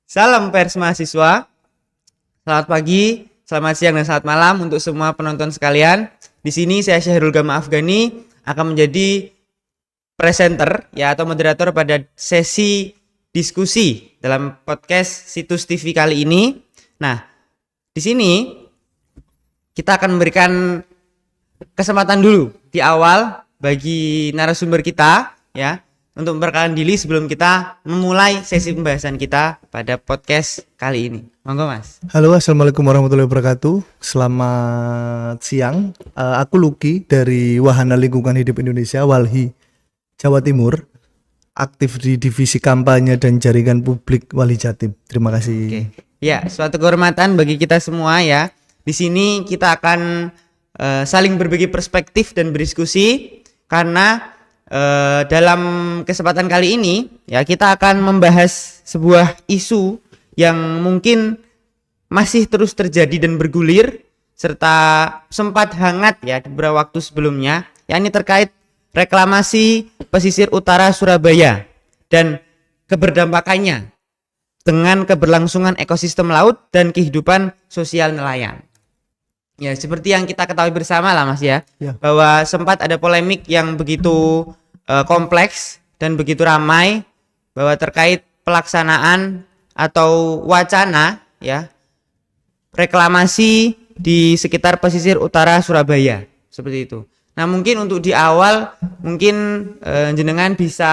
Salam pers mahasiswa. Selamat pagi, selamat siang, dan selamat malam untuk semua penonton sekalian. Di sini saya Syahrul Gama Afghani akan menjadi presenter atau moderator pada sesi diskusi dalam podcast Situs TV kali ini. Nah, di sini kita akan memberikan kesempatan dulu di awal bagi narasumber kita untuk memperkenalkan diri sebelum kita memulai sesi pembahasan kita pada podcast kali ini. Monggo Mas. Halo, assalamualaikum warahmatullahi wabarakatuh. Selamat siang. Aku Luki dari Wahana Lingkungan Hidup Indonesia, Walhi, Jawa Timur. Aktif di divisi kampanye dan jaringan publik Walhi Jatim. Terima kasih. Oke. Ya, suatu kehormatan bagi kita semua ya. Di sini kita akan saling berbagi perspektif dan berdiskusi karena dalam kesempatan kali ini kita akan membahas sebuah isu yang mungkin masih terus terjadi dan bergulir serta sempat hangat di beberapa waktu sebelumnya, yakni terkait reklamasi pesisir utara Surabaya dan keberdampakannya dengan keberlangsungan ekosistem laut dan kehidupan sosial nelayan. Ya, seperti yang kita ketahui bersama lah Mas bahwa sempat ada polemik yang begitu kompleks dan begitu ramai bahwa terkait pelaksanaan atau wacana reklamasi di sekitar pesisir utara Surabaya, seperti itu. Nah, mungkin untuk di awal jenengan bisa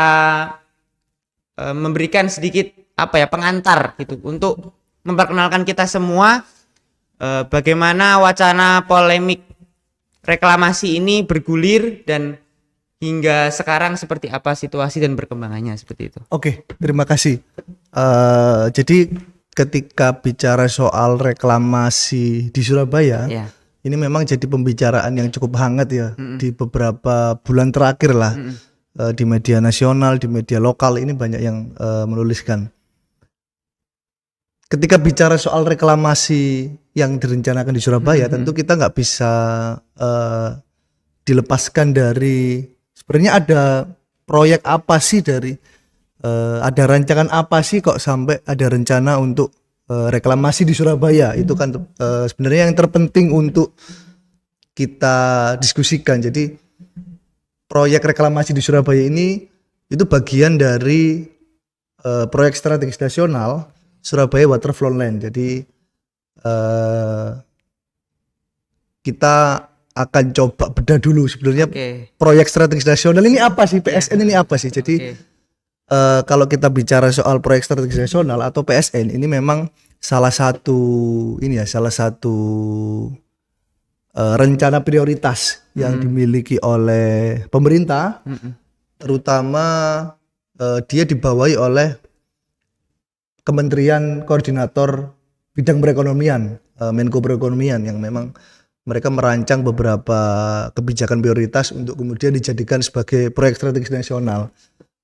memberikan sedikit pengantar gitu untuk memperkenalkan kita semua bagaimana wacana polemik reklamasi ini bergulir dan hingga sekarang seperti apa situasi dan perkembangannya, seperti itu. Oke, terima kasih. Jadi ketika bicara soal reklamasi di Surabaya, ini memang jadi pembicaraan yang cukup hangat di beberapa bulan terakhir lah. Di media nasional, di media lokal ini banyak yang menuliskan. Ketika bicara soal reklamasi yang direncanakan di Surabaya, tentu kita nggak bisa dilepaskan dari sebenarnya ada proyek apa sih ada rancangan apa sih kok sampai ada rencana untuk reklamasi di Surabaya. Itu kan sebenarnya yang terpenting untuk kita diskusikan. Jadi proyek reklamasi di Surabaya ini itu bagian dari proyek strategis nasional Surabaya Waterfront Line. Jadi kita akan coba bedah dulu sebenarnya proyek strategis nasional ini apa sih, PSN ini apa sih. Jadi kalau kita bicara soal proyek strategis nasional atau PSN ini memang salah satu rencana prioritas yang dimiliki oleh pemerintah, terutama dia dibawahi oleh Kementerian Koordinator Bidang Perekonomian, Menko Perekonomian, yang memang mereka merancang beberapa kebijakan prioritas untuk kemudian dijadikan sebagai proyek strategis nasional.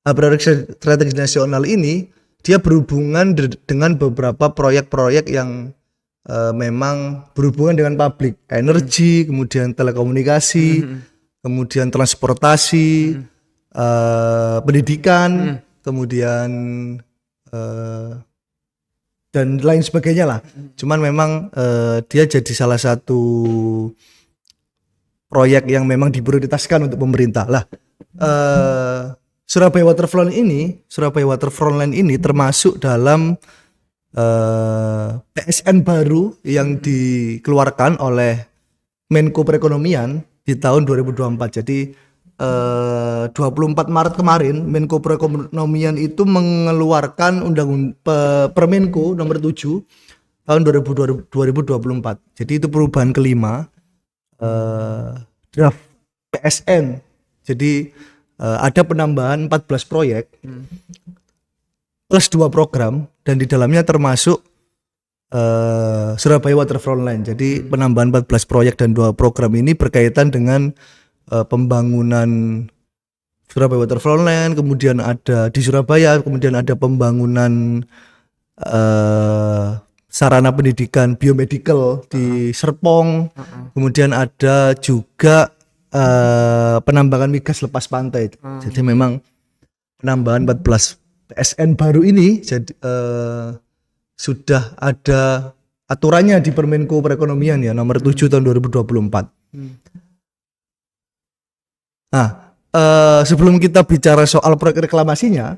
Proyek strategis nasional ini dia berhubungan dengan beberapa proyek-proyek yang memang berhubungan dengan publik, energi, kemudian telekomunikasi, kemudian transportasi, pendidikan, kemudian dan lain sebagainya lah. Cuman memang dia jadi salah satu proyek yang memang diprioritaskan untuk pemerintah lah. Surabaya Waterfront Line ini termasuk dalam PSN baru yang dikeluarkan oleh Menko Perekonomian di tahun 2024. Jadi 24 Maret kemarin Menko Perekonomian itu mengeluarkan Permenko nomor 7 tahun 2024. Jadi itu perubahan kelima draft PSN. Jadi ada penambahan 14 proyek plus 2 program, dan di dalamnya termasuk Surabaya Waterfront Line. Jadi penambahan 14 proyek dan 2 program ini berkaitan dengan pembangunan Surabaya Waterfront Line, kemudian ada di Surabaya, kemudian ada pembangunan sarana pendidikan biomedical di Serpong, kemudian ada juga penambangan migas lepas pantai. Jadi memang penambahan 14 PSN baru ini jadi sudah ada aturannya di Permenko Perekonomian ya nomor 7 tahun 2024. Nah, sebelum kita bicara soal proyek reklamasinya,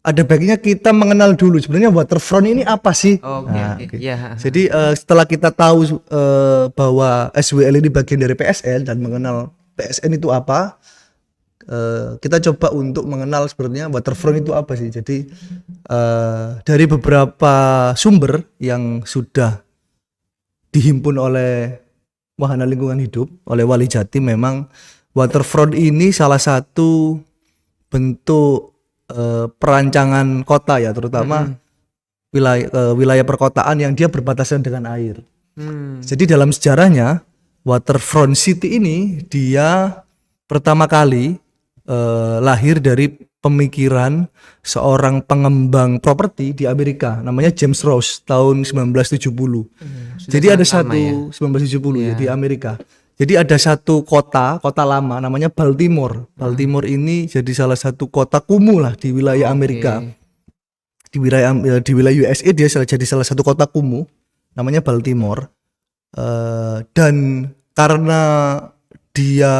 ada baiknya kita mengenal dulu sebenarnya waterfront ini apa sih. Oke. Ya. Jadi setelah kita tahu bahwa SWL ini bagian dari PSN dan mengenal PSN itu apa, kita coba untuk mengenal sebenarnya waterfront itu apa sih. Jadi dari beberapa sumber yang sudah dihimpun oleh Wahana Lingkungan Hidup oleh Wali Jatim, memang waterfront ini salah satu bentuk perancangan kota ya, terutama wilayah perkotaan yang dia berbatasan dengan air. Jadi dalam sejarahnya waterfront city ini dia pertama kali lahir dari pemikiran seorang pengembang properti di Amerika namanya James Ross tahun 1970. Jadi ada satu 1970 ya di Amerika. Jadi ada satu kota lama namanya Baltimore. Baltimore ini jadi salah satu kota kumuh lah di wilayah Amerika. Di wilayah USA dia jadi salah satu kota kumuh namanya Baltimore. Dan karena dia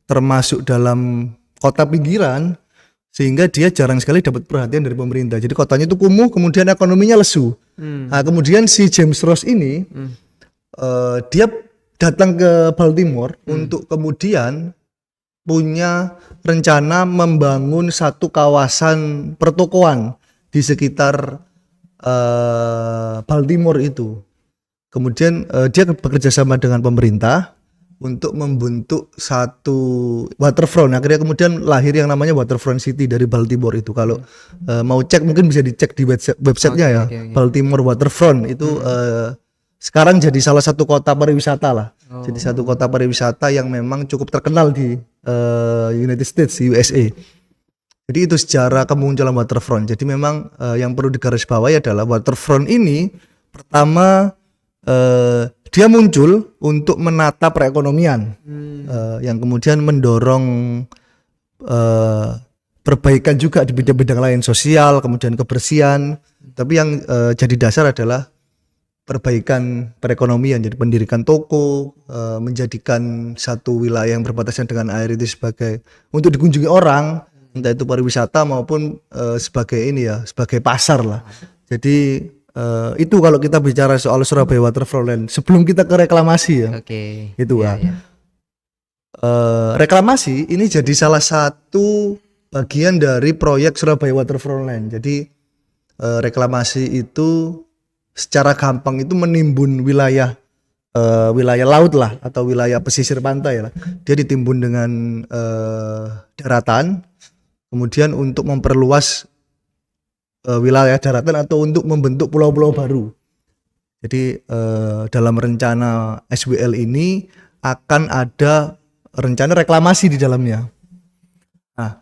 termasuk dalam kota pinggiran, sehingga dia jarang sekali dapat perhatian dari pemerintah. Jadi kotanya itu kumuh, kemudian ekonominya lesu. Nah, kemudian si James Ross ini dia datang ke Baltimore untuk kemudian punya rencana membangun satu kawasan pertokoan di sekitar Baltimore itu. Kemudian dia bekerja sama dengan pemerintah untuk membentuk satu waterfront. Akhirnya kemudian lahir yang namanya Waterfront City dari Baltimore itu. Kalau mau cek mungkin bisa dicek di websitenya ya. Baltimore Waterfront itu sekarang jadi salah satu kota pariwisata lah. Jadi satu kota pariwisata yang memang cukup terkenal di United States, USA. Jadi itu sejarah kemunculan waterfront. Jadi memang yang perlu digarisbawahi adalah waterfront ini pertama dia muncul untuk menata perekonomian, yang kemudian mendorong perbaikan juga di bidang-bidang lain, sosial, kemudian kebersihan. Tapi yang jadi dasar adalah perbaikan perekonomian, jadi pendirikan toko, menjadikan satu wilayah yang berbatasan dengan air itu sebagai untuk dikunjungi orang, entah itu pariwisata maupun sebagai ini ya, sebagai pasar lah. Jadi itu kalau kita bicara soal Surabaya Waterfront. Sebelum kita ke reklamasi ya, itu ya. Reklamasi ini jadi salah satu bagian dari proyek Surabaya Waterfront Land. Jadi reklamasi itu secara gampang itu menimbun wilayah laut lah atau wilayah pesisir pantai lah. Dia ditimbun dengan daratan, kemudian untuk memperluas wilayah daratan atau untuk membentuk pulau-pulau baru. Jadi dalam rencana SWL ini akan ada rencana reklamasi di dalamnya. Nah,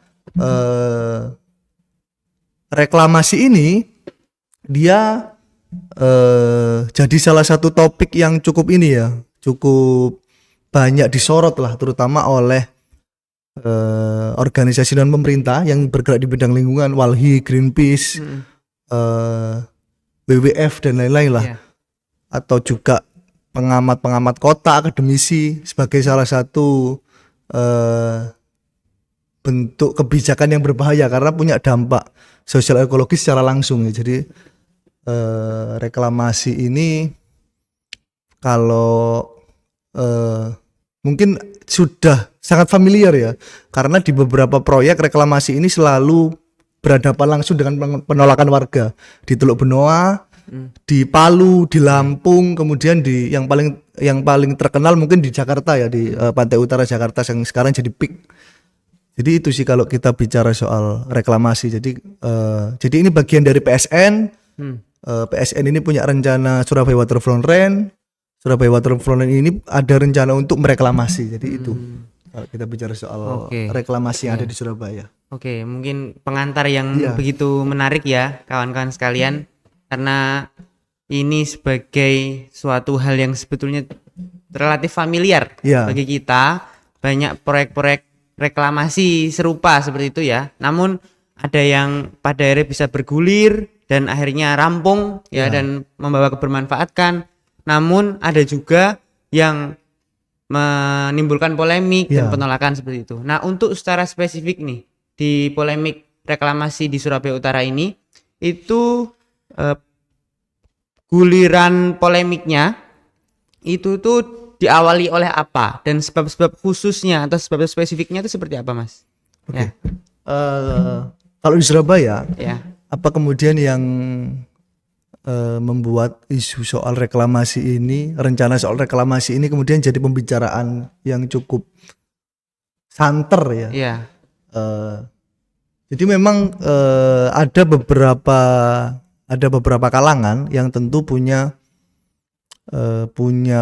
reklamasi ini dia jadi salah satu topik yang cukup ini ya, cukup banyak disorot lah, terutama oleh organisasi non pemerintah yang bergerak di bidang lingkungan, Walhi, Greenpeace, WWF dan lain-lain lah, atau juga pengamat kota, akademisi sebagai salah satu bentuk kebijakan yang berbahaya karena punya dampak sosial ekologis secara langsung ya. Jadi reklamasi ini kalau mungkin sudah sangat familiar ya, karena di beberapa proyek reklamasi ini selalu berhadapan langsung dengan penolakan warga di Teluk Benoa, di Palu, di Lampung, kemudian di yang paling terkenal mungkin di Jakarta ya, di Pantai Utara Jakarta yang sekarang jadi PIK. Jadi itu sih kalau kita bicara soal reklamasi. Jadi ini bagian dari PSN. PSN ini punya rencana Surabaya Waterfront Land. Surabaya Waterfront Land ini ada rencana untuk mereklamasi. Jadi itu kalau kita bicara soal reklamasi yang ada di Surabaya. Oke, mungkin pengantar yang begitu menarik ya kawan-kawan sekalian, karena ini sebagai suatu hal yang sebetulnya relatif familiar bagi kita. Banyak proyek-proyek reklamasi serupa seperti itu ya. Namun ada yang pada akhirnya bisa bergulir dan akhirnya rampung ya, dan membawa kebermanfaatkan. Namun ada juga yang menimbulkan polemik dan penolakan seperti itu. Nah, untuk secara spesifik nih di polemik reklamasi di Surabaya Utara ini, itu guliran polemiknya itu tuh diawali oleh apa, dan sebab-sebab khususnya atau sebab spesifiknya itu seperti apa, Mas? Oke. Kalau di Surabaya, Ya. apa kemudian yang membuat isu soal reklamasi ini, rencana soal reklamasi ini kemudian jadi pembicaraan yang cukup santer ya? Iya. Jadi memang ada beberapa kalangan yang tentu punya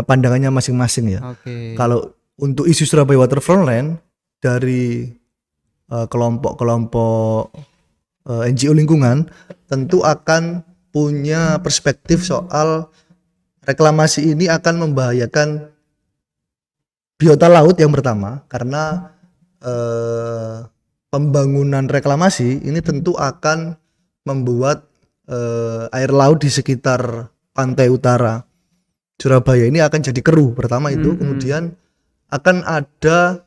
pandangannya masing-masing ya. Oke. Kalau untuk isu Surabaya Waterfront Land dari kelompok-kelompok NGO lingkungan tentu akan punya perspektif soal reklamasi ini akan membahayakan biota laut yang pertama, karena pembangunan reklamasi ini tentu akan membuat air laut di sekitar pantai utara Surabaya ini akan jadi keruh pertama itu. Kemudian akan ada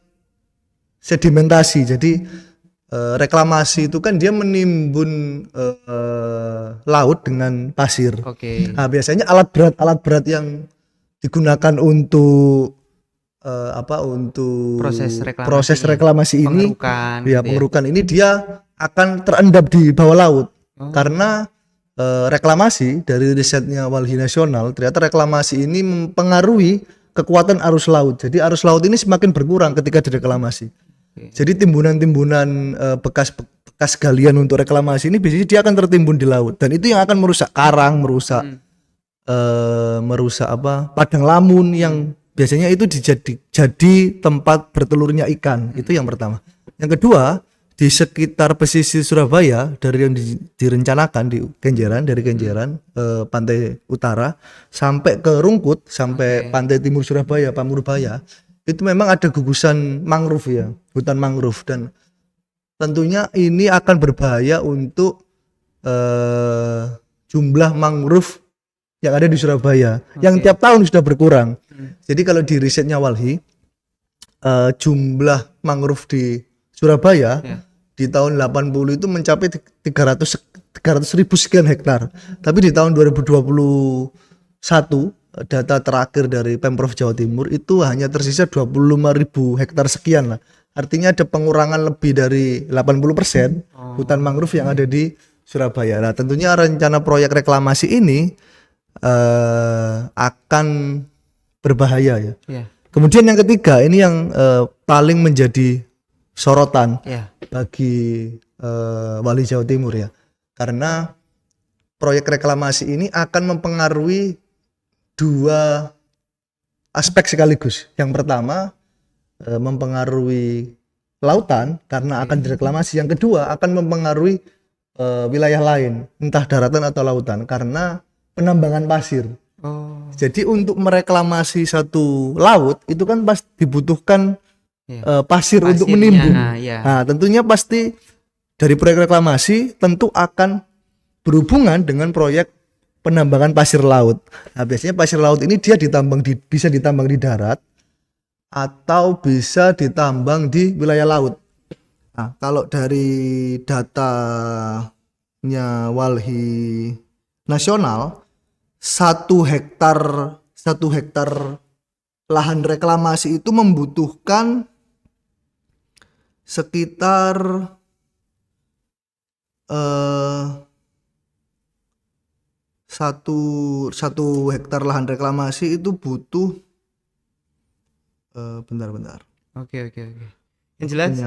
sedimentasi. Jadi reklamasi itu kan dia menimbun laut dengan pasir. Oke. Nah, biasanya alat berat yang digunakan untuk untuk proses reklamasi ini, pengerukan, ya pengerukan ini dia akan terendap di bawah laut. Karena reklamasi dari risetnya Walhi Nasional, ternyata reklamasi ini mempengaruhi kekuatan arus laut. Jadi arus laut ini semakin berkurang ketika direklamasi. Jadi timbunan-timbunan bekas galian untuk reklamasi ini biasanya dia akan tertimbun di laut, dan itu yang akan merusak karang, merusak padang lamun yang biasanya itu jadi tempat bertelurnya ikan. Itu yang pertama. Yang kedua, di sekitar pesisir Surabaya dari yang direncanakan di Kenjeran, dari Kenjeran pantai utara sampai ke Rungkut, sampai pantai timur Surabaya, Pamurbaya, itu memang ada gugusan mangrove ya, hutan mangrove, dan tentunya ini akan berbahaya untuk jumlah mangrove yang ada di Surabaya, yang tiap tahun sudah berkurang. Jadi kalau di risetnya Walhi, jumlah mangrove di Surabaya di tahun 80 itu mencapai 300.000 sekian hektar. Tapi di tahun 2021 data terakhir dari Pemprov Jawa Timur itu hanya tersisa 25.000 hektar sekian lah. Artinya ada pengurangan lebih dari 80% hutan mangrove yang ada di Surabaya. Nah, tentunya rencana proyek reklamasi ini akan berbahaya ya. Kemudian yang ketiga, ini yang paling menjadi sorotan bagi Walhi Jawa Timur ya. Karena proyek reklamasi ini akan mempengaruhi dua aspek sekaligus. Yang pertama mempengaruhi lautan karena akan direklamasi. Yang kedua akan mempengaruhi wilayah lain, entah daratan atau lautan, karena penambangan pasir. Jadi untuk mereklamasi satu laut itu kan pasti dibutuhkan pasir untuk menimbun. Nah, tentunya pasti dari proyek reklamasi tentu akan berhubungan dengan proyek penambangan pasir laut. Nah, biasanya pasir laut ini dia bisa ditambang di darat atau bisa ditambang di wilayah laut. Nah, kalau dari datanya Walhi Nasional, 1 hektar lahan reklamasi itu membutuhkan sekitar 1 hektar lahan reklamasi itu butuh bentar. Oke. Yang jelas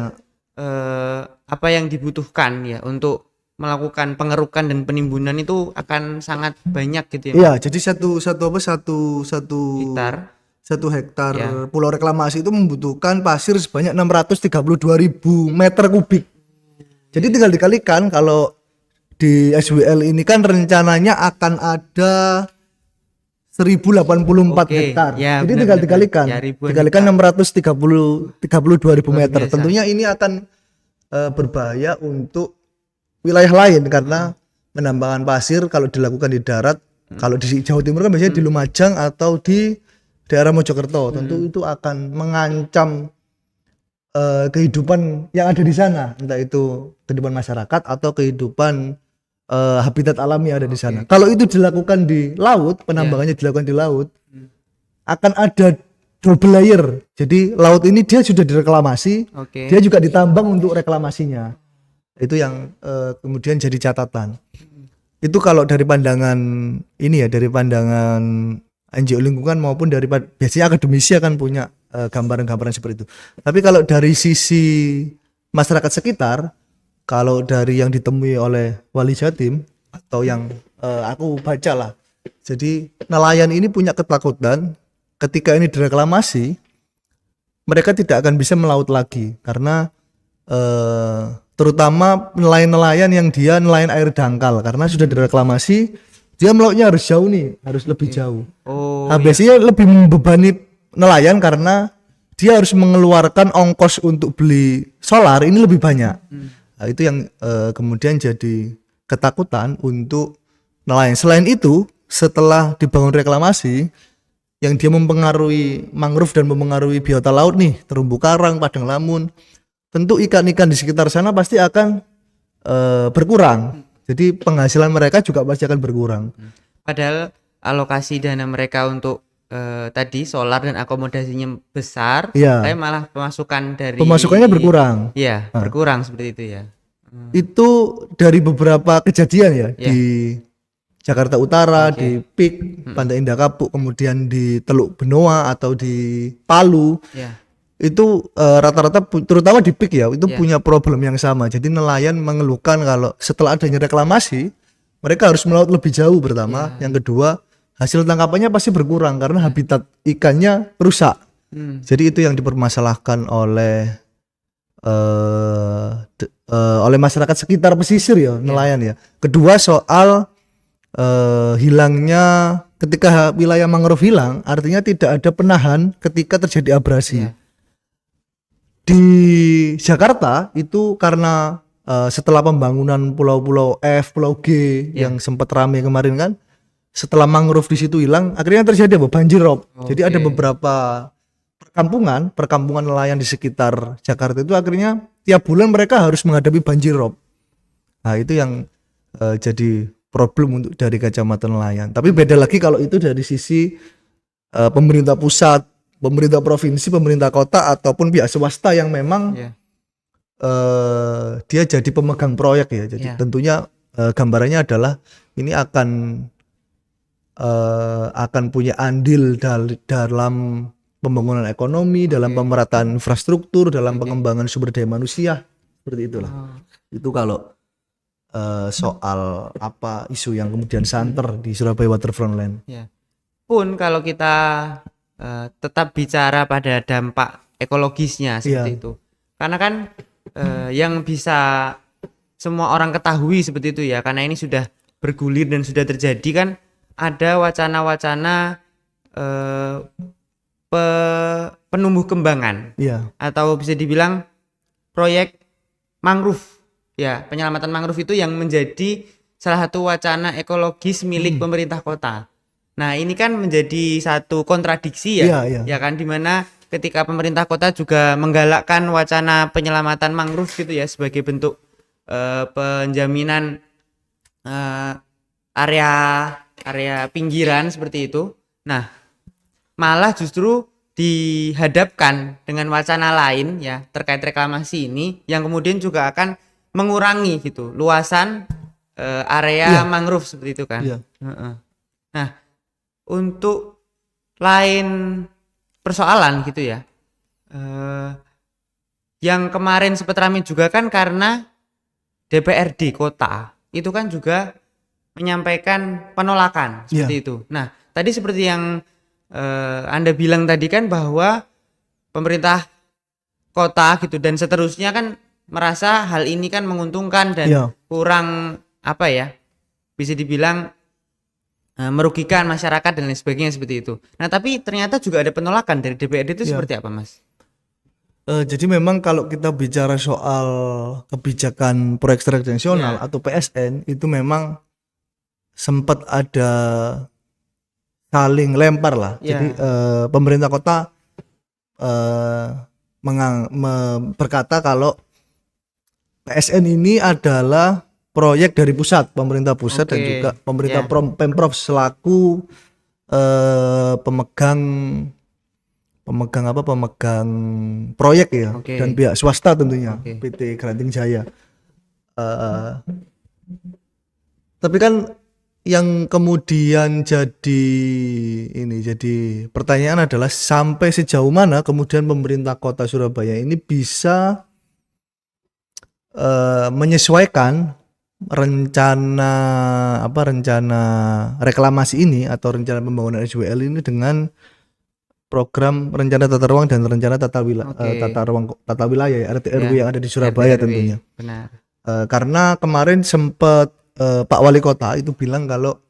apa yang dibutuhkan ya untuk melakukan pengerukan dan penimbunan itu akan sangat banyak gitu ya. Iya, jadi satu hektar pulau reklamasi itu membutuhkan pasir sebanyak 632.000 meter kubik. Jadi tinggal dikalikan, kalau di SWL ini kan rencananya akan ada 1084 hektar. Ya, jadi tinggal dikalikan. Ya, dikalikan 632.000 meter. biasa. Tentunya ini akan berbahaya untuk wilayah lain karena penambangan pasir kalau dilakukan di darat, kalau di Jawa Timur kan biasanya di Lumajang atau di daerah Mojokerto, tentu itu akan mengancam kehidupan yang ada di sana, entah itu kehidupan masyarakat atau kehidupan habitat alami yang ada di sana. Kalau itu dilakukan di laut, penambangannya dilakukan di laut, akan ada double layer. Jadi laut ini dia sudah direklamasi, dia juga ditambang untuk reklamasinya. Itu yang kemudian jadi catatan. Itu kalau dari pandangan ini ya, dari pandangan NGO lingkungan maupun dari biasanya akademisi akan punya gambaran-gambaran seperti itu. Tapi kalau dari sisi masyarakat sekitar, kalau dari yang ditemui oleh Wali Jatim atau yang aku baca lah, jadi nelayan ini punya ketakutan ketika ini direklamasi, mereka tidak akan bisa melaut lagi karena terutama nelayan-nelayan yang dia nelayan air dangkal karena sudah direklamasi, dia melautnya harus jauh nih, harus lebih jauh. Biasanya lebih membebani nelayan karena dia harus mengeluarkan ongkos untuk beli solar ini lebih banyak. Nah, itu yang kemudian jadi ketakutan untuk nelayan. Selain itu, setelah dibangun reklamasi yang dia mempengaruhi mangrove dan mempengaruhi biota laut nih, terumbu karang, padang lamun, tentu ikan-ikan di sekitar sana pasti akan berkurang. Jadi penghasilan mereka juga pasti akan berkurang. Padahal alokasi dana mereka untuk tadi solar dan akomodasinya besar, tapi malah pemasukannya berkurang. Iya, berkurang seperti itu ya. Itu dari beberapa kejadian ya di Jakarta Utara, di PIK, Pantai Indah Kapuk, kemudian di Teluk Benoa atau di Palu. Itu rata-rata terutama di PIK ya, itu punya problem yang sama. Jadi nelayan mengeluhkan kalau setelah adanya reklamasi, mereka harus melaut lebih jauh pertama, yang kedua hasil tangkapannya pasti berkurang karena habitat ikannya rusak. Jadi itu yang dipermasalahkan oleh masyarakat sekitar pesisir ya, nelayan ya. Kedua soal hilangnya ketika wilayah mangrove hilang, artinya tidak ada penahan ketika terjadi abrasi. Di Jakarta itu karena setelah pembangunan pulau-pulau F, pulau G yang sempat ramai kemarin kan, setelah mangrove di situ hilang, akhirnya terjadi banjir rob. Jadi ada beberapa perkampungan nelayan di sekitar Jakarta itu akhirnya tiap bulan mereka harus menghadapi banjir rob. Nah, itu yang jadi problem untuk dari kacamata nelayan. Tapi beda lagi kalau itu dari sisi pemerintah pusat, pemerintah provinsi, pemerintah kota ataupun pihak swasta yang memang dia jadi pemegang proyek ya. Jadi tentunya gambarannya adalah ini akan punya andil dalam pembangunan ekonomi, dalam pemerataan infrastruktur, dalam pengembangan sumber daya manusia, seperti itulah. Itu kalau soal apa isu yang kemudian santer di Surabaya Waterfront Land. Pun kalau kita tetap bicara pada dampak ekologisnya seperti itu, karena kan yang bisa semua orang ketahui seperti itu ya, karena ini sudah bergulir dan sudah terjadi kan. Ada wacana-wacana penumbuh kembangan atau bisa dibilang proyek mangrove ya, penyelamatan mangrove itu yang menjadi salah satu wacana ekologis milik pemerintah kota. Nah, ini kan menjadi satu kontradiksi ya kan, dimana ketika pemerintah kota juga menggalakkan wacana penyelamatan mangrove gitu ya sebagai bentuk penjaminan area pinggiran seperti itu. Nah, malah justru dihadapkan dengan wacana lain ya terkait reklamasi ini yang kemudian juga akan mengurangi gitu luasan area mangrove seperti itu kan. Nah, untuk lain persoalan gitu ya, yang kemarin sempat ramai juga kan karena DPRD kota itu kan juga menyampaikan penolakan seperti itu. Nah, tadi seperti yang Anda bilang tadi kan bahwa pemerintah kota gitu dan seterusnya kan merasa hal ini kan menguntungkan dan kurang apa ya, bisa dibilang merugikan masyarakat dan lain sebagainya seperti itu. Nah, tapi ternyata juga ada penolakan dari DPRD itu seperti apa, Mas? Jadi memang kalau kita bicara soal kebijakan proyek strategis nasional atau PSN itu memang sempat ada saling lempar lah. Jadi pemerintah kota berkata kalau PSN ini adalah proyek dari pusat, pemerintah pusat dan juga pemerintah Pemprov selaku pemegang proyek ya, dan pihak swasta tentunya, PT Granting Jaya. Tapi kan yang kemudian jadi pertanyaan adalah sampai sejauh mana kemudian pemerintah kota Surabaya ini bisa menyesuaikan rencana reklamasi ini atau rencana pembangunan SWL ini dengan program rencana tata ruang dan rencana tata wilayah ya, RT RW yang ada di Surabaya tentunya. Benar. Karena kemarin sempat Pak Wali Kota itu bilang kalau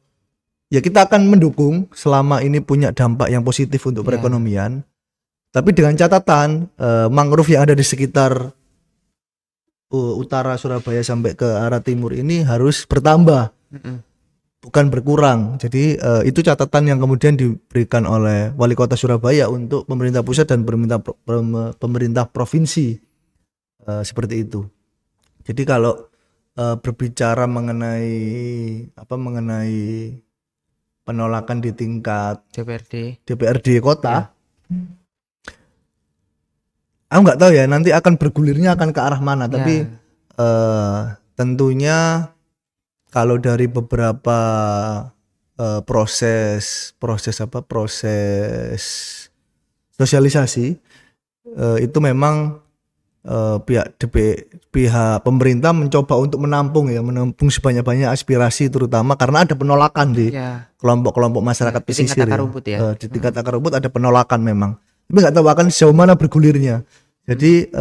ya kita akan mendukung selama ini punya dampak yang positif untuk perekonomian, tapi dengan catatan mangrove yang ada di sekitar utara Surabaya sampai ke arah timur ini harus bertambah, bukan berkurang. Jadi itu catatan yang kemudian diberikan oleh Wali Kota Surabaya untuk pemerintah pusat dan pemerintah provinsi, seperti itu. Jadi kalau berbicara mengenai penolakan di tingkat DPRD kota, aku nggak tahu ya nanti akan bergulirnya akan ke arah mana. Tapi tentunya kalau dari beberapa proses sosialisasi itu memang pihak pemerintah mencoba untuk menampung sebanyak-banyak aspirasi, terutama karena ada penolakan di kelompok-kelompok masyarakat pesisir di tingkat akar rumput ada penolakan memang, tapi nggak tahu akan sejauh mana bergulirnya. Jadi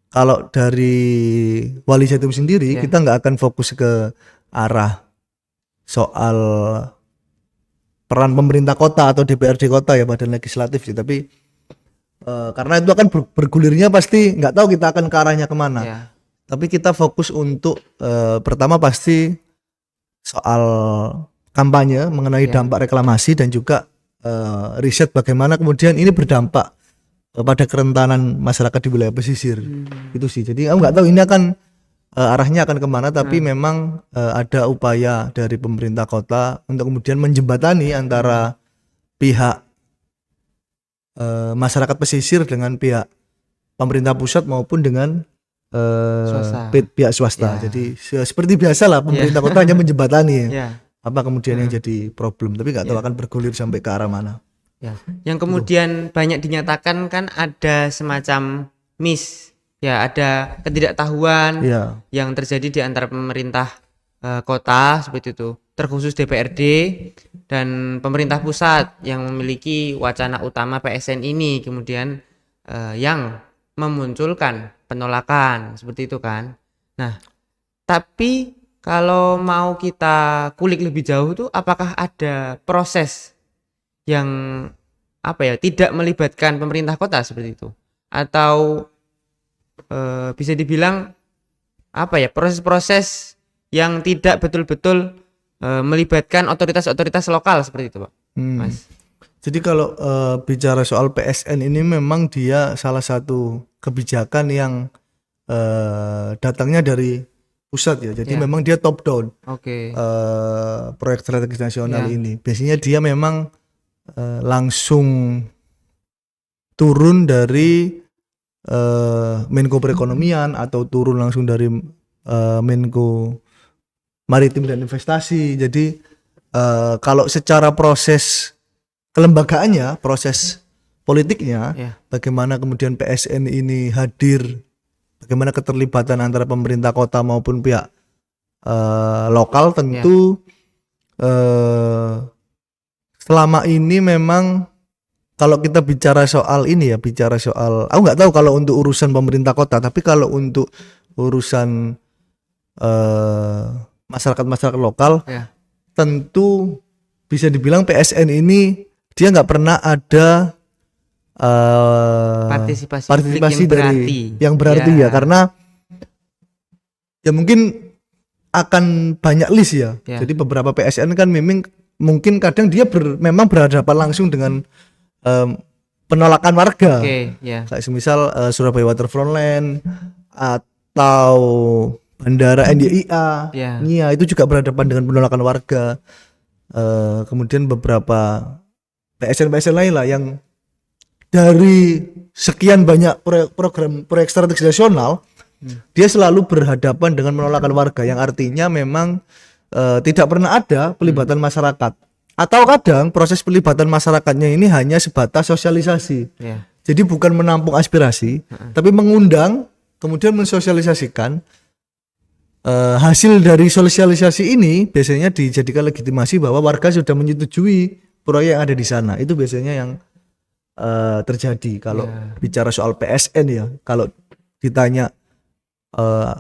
kalau dari Wali Jatim sendiri kita nggak akan fokus ke arah soal peran pemerintah kota atau DPRD kota ya, badan legislatif sih, tapi karena itu akan bergulirnya pasti nggak tahu kita akan ke arahnya kemana. Tapi kita fokus untuk pertama pasti soal kampanye mengenai dampak reklamasi dan juga riset bagaimana kemudian ini berdampak pada kerentanan masyarakat di wilayah pesisir. Itu sih. Jadi aku nggak tahu ini akan arahnya akan kemana, tapi memang ada upaya dari pemerintah kota untuk kemudian menjembatani antara pihak masyarakat pesisir dengan pihak pemerintah pusat maupun dengan pihak swasta. Jadi seperti biasa lah pemerintah kota hanya menjembatani apa kemudian yang jadi problem, tapi nggak tahu akan bergulir sampai ke arah mana. Yang kemudian banyak dinyatakan kan ada semacam ada ketidaktahuan yang terjadi di antara pemerintah kota seperti itu, terkhusus DPRD dan pemerintah pusat yang memiliki wacana utama PSN ini, kemudian yang memunculkan penolakan seperti itu kan. Nah, tapi kalau mau kita kulik lebih jauh tuh, apakah ada proses yang tidak melibatkan pemerintah kota seperti itu, atau bisa dibilang proses-proses yang tidak betul-betul melibatkan otoritas-otoritas lokal seperti itu, Pak? Mas. Jadi kalau bicara soal PSN ini memang dia salah satu kebijakan yang datangnya dari pusat ya. Jadi memang dia top down. Proyek strategis nasional ini biasanya dia memang langsung turun dari Menko Perekonomian atau turun langsung dari Menko Maritim dan Investasi. Jadi kalau secara proses kelembagaannya, proses politiknya, bagaimana kemudian PSN ini hadir, bagaimana keterlibatan antara pemerintah kota maupun pihak lokal, tentu selama ini memang kalau kita bicara soal ini aku nggak tahu kalau untuk urusan pemerintah kota, tapi kalau untuk urusan masyarakat lokal, tentu bisa dibilang PSN ini dia nggak pernah ada Partisipasi publik partisipasi yang berarti. yang berarti ya, karena ya mungkin akan banyak list ya. Ya. Jadi beberapa PSN kan mungkin kadang dia memang berhadapan langsung dengan penolakan warga. Oke, ya. Kayak semisal Surabaya Waterfront Land atau Bandara NDIA, Ya. NIA itu juga berhadapan dengan penolakan warga. Kemudian beberapa PSN lain lah yang dari sekian banyak proyek strategis nasional, dia selalu berhadapan dengan penolakan warga, yang artinya memang tidak pernah ada pelibatan masyarakat. Atau kadang proses pelibatan masyarakatnya ini hanya sebatas sosialisasi. Ya. Jadi bukan menampung aspirasi, tapi mengundang, kemudian mensosialisasikan. Hasil dari sosialisasi ini biasanya dijadikan legitimasi bahwa warga sudah menyetujui proyek yang ada di sana. Itu biasanya yang terjadi kalau bicara soal PSN ya. Kalau ditanya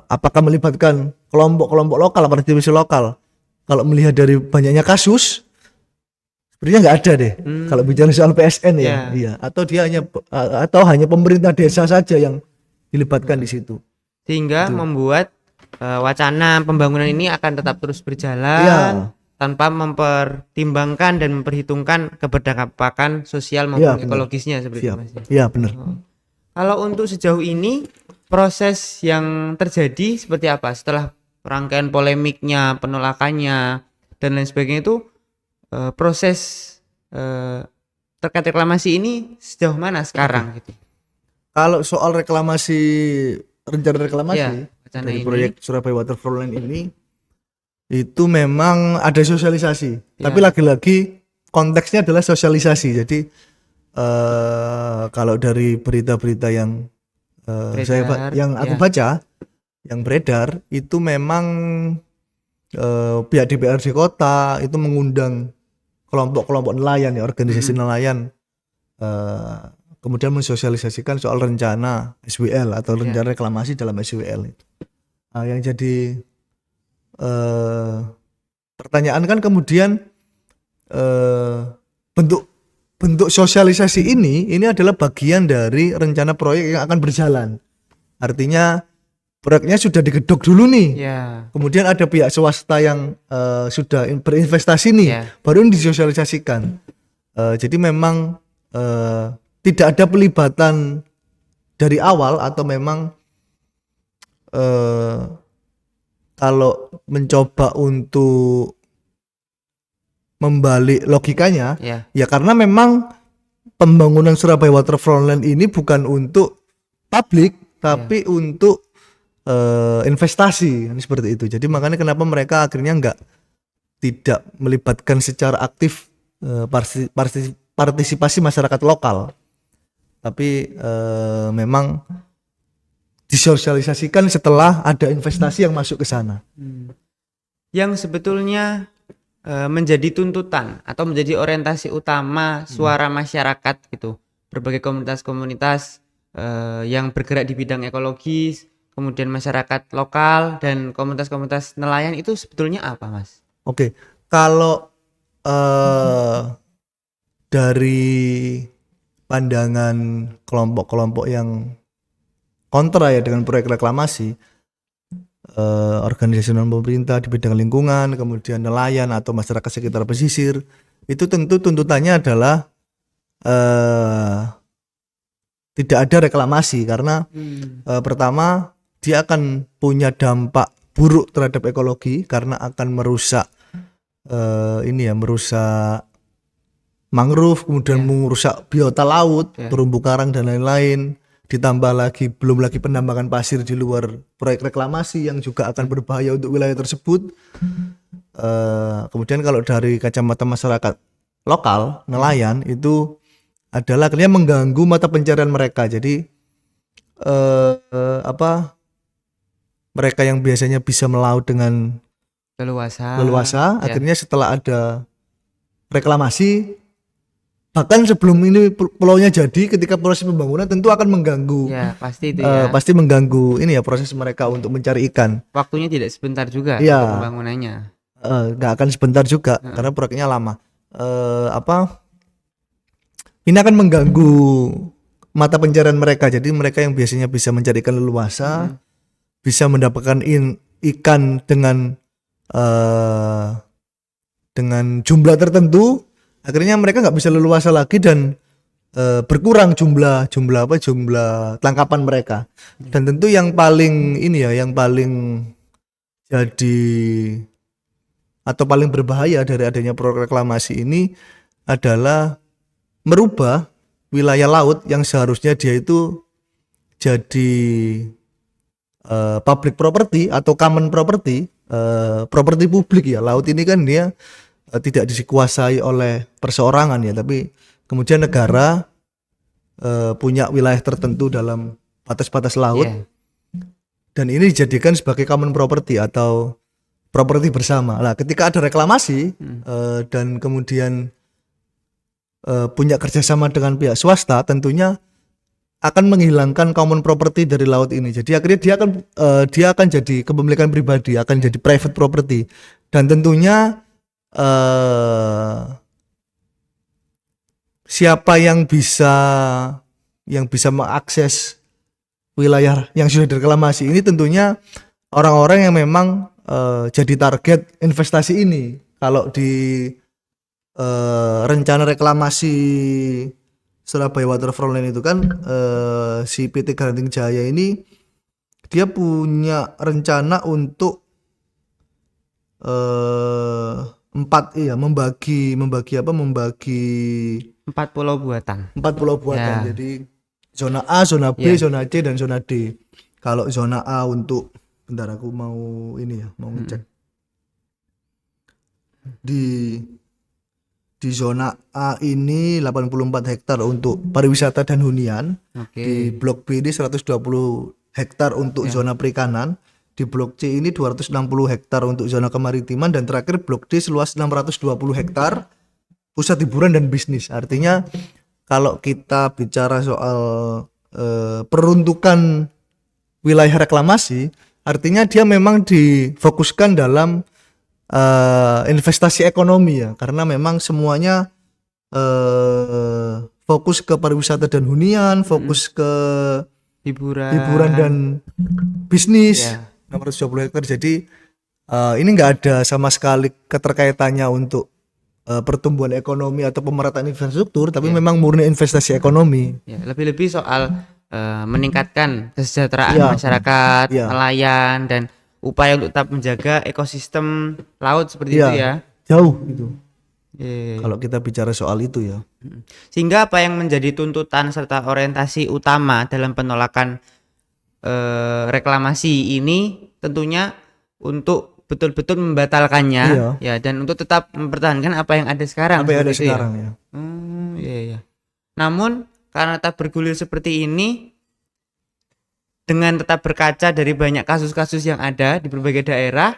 apakah melibatkan kelompok-kelompok lokal, partisipasi lokal, kalau melihat dari banyaknya kasus, sebenarnya nggak ada deh. Kalau bicara soal PSN ya, iya. Atau dia hanya pemerintah desa saja yang dilibatkan di situ. Sehingga membuat wacana pembangunan ini akan tetap terus berjalan. Iya. Tanpa mempertimbangkan dan memperhitungkan keberdampakan sosial maupun ekologisnya seperti itu, Mas. Iya, benar. Kalau untuk sejauh ini proses yang terjadi seperti apa setelah rangkaian polemiknya, penolakannya dan lain sebagainya itu, proses terkait reklamasi ini sejauh mana sekarang gitu? Kalau soal rencana reklamasi dari ini, proyek Surabaya Waterfront Land ini, itu memang ada sosialisasi, tapi lagi-lagi konteksnya adalah sosialisasi. Jadi kalau dari berita-berita yang aku baca, yang beredar itu memang pihak DPRD kota itu mengundang kelompok-kelompok nelayan ya, organisasi nelayan, kemudian mensosialisasikan soal rencana SWL atau rencana reklamasi dalam SWL itu. Yang jadi pertanyaan kan kemudian bentuk sosialisasi ini adalah bagian dari rencana proyek yang akan berjalan. Artinya proyeknya sudah digedok dulu nih. Kemudian ada pihak swasta yang sudah berinvestasi nih, baru ini disosialisasikan. Jadi memang tidak ada pelibatan dari awal, atau memang kalau mencoba untuk membalik logikanya, ya karena memang pembangunan Surabaya Waterfront Land ini bukan untuk publik, tapi untuk investasi, seperti itu. Jadi makanya kenapa mereka akhirnya tidak melibatkan secara aktif partisipasi masyarakat lokal, tapi memang disosialisasikan setelah ada investasi yang masuk ke sana. Yang sebetulnya menjadi tuntutan atau menjadi orientasi utama suara masyarakat gitu, berbagai komunitas-komunitas yang bergerak di bidang ekologis, kemudian masyarakat lokal dan komunitas-komunitas nelayan, itu sebetulnya apa, Mas? Oke, kalau dari pandangan kelompok-kelompok yang kontra ya dengan proyek reklamasi, organisasi non pemerintah di bidang lingkungan, kemudian nelayan atau masyarakat sekitar pesisir, itu tentu tuntutannya adalah tidak ada reklamasi, karena pertama dia akan punya dampak buruk terhadap ekologi karena akan merusak merusak mangrove, kemudian merusak biota laut, terumbu karang dan lain-lain. Ditambah lagi belum lagi penambangan pasir di luar proyek reklamasi yang juga akan berbahaya untuk wilayah tersebut. Kemudian kalau dari kacamata masyarakat lokal, nelayan, itu adalah akhirnya mengganggu mata pencarian mereka. Jadi mereka yang biasanya bisa melaut dengan leluasa, akhirnya setelah ada reklamasi, bahkan sebelum ini pulaunya jadi, ketika proses pembangunan tentu akan mengganggu. Pasti itu pasti mengganggu proses mereka untuk mencari ikan. Waktunya tidak sebentar juga untuk pembangunannya. Nggak akan sebentar juga karena proyeknya lama. ini akan mengganggu mata pencarian mereka. Jadi mereka yang biasanya bisa mencari ikan leluasa bisa mendapatkan ikan dengan jumlah tertentu, akhirnya mereka nggak bisa leluasa lagi dan berkurang jumlah tangkapan mereka. Dan tentu yang paling jadi atau paling berbahaya dari adanya proyek reklamasi ini adalah merubah wilayah laut yang seharusnya dia itu jadi public property atau common property, properti publik ya. Laut ini kan dia tidak dikuasai oleh perseorangan ya, tapi kemudian negara punya wilayah tertentu dalam batas-batas laut. Dan ini dijadikan sebagai common property atau properti bersama. Nah, ketika ada reklamasi dan kemudian punya kerjasama dengan pihak swasta, tentunya akan menghilangkan common property dari laut ini. Jadi akhirnya dia akan jadi kepemilikan pribadi, akan jadi private property. Dan tentunya siapa yang bisa mengakses wilayah yang sudah direklamasi ini tentunya orang-orang yang memang jadi target investasi ini. Kalau di rencana reklamasi Surabaya Waterfront Line itu kan si PT Garanting Jaya ini dia punya rencana untuk membagi 4 pulau buatan. 4 pulau buatan. Ya. Jadi zona A, zona B, zona C dan zona D. Kalau zona A untuk bentar aku mau ngecek. Di zona A ini 84 hektar untuk pariwisata dan hunian. Di blok B ini 120 hektar untuk zona perikanan. Di blok C ini 260 hektar untuk zona kemaritiman, dan terakhir blok D seluas 620 hektar pusat hiburan dan bisnis. Artinya kalau kita bicara soal peruntukan wilayah reklamasi, artinya dia memang difokuskan dalam investasi ekonomi ya, karena memang semuanya fokus ke pariwisata dan hunian, fokus ke hiburan dan bisnis. 620 hektar. Jadi ini nggak ada sama sekali keterkaitannya untuk pertumbuhan ekonomi atau pemerataan infrastruktur, tapi memang murni investasi ekonomi. Ya, lebih-lebih soal meningkatkan kesejahteraan masyarakat, nelayan, dan upaya untuk tetap menjaga ekosistem laut seperti itu ya. Jauh gitu. Kalau kita bicara soal itu ya. Sehingga apa yang menjadi tuntutan serta orientasi utama dalam penolakan reklamasi ini tentunya untuk betul-betul membatalkannya ya, dan untuk tetap mempertahankan apa yang ada sekarang. Apa yang ada sekarang ya. Iya. Namun karena tetap bergulir seperti ini, dengan tetap berkaca dari banyak kasus-kasus yang ada di berbagai daerah,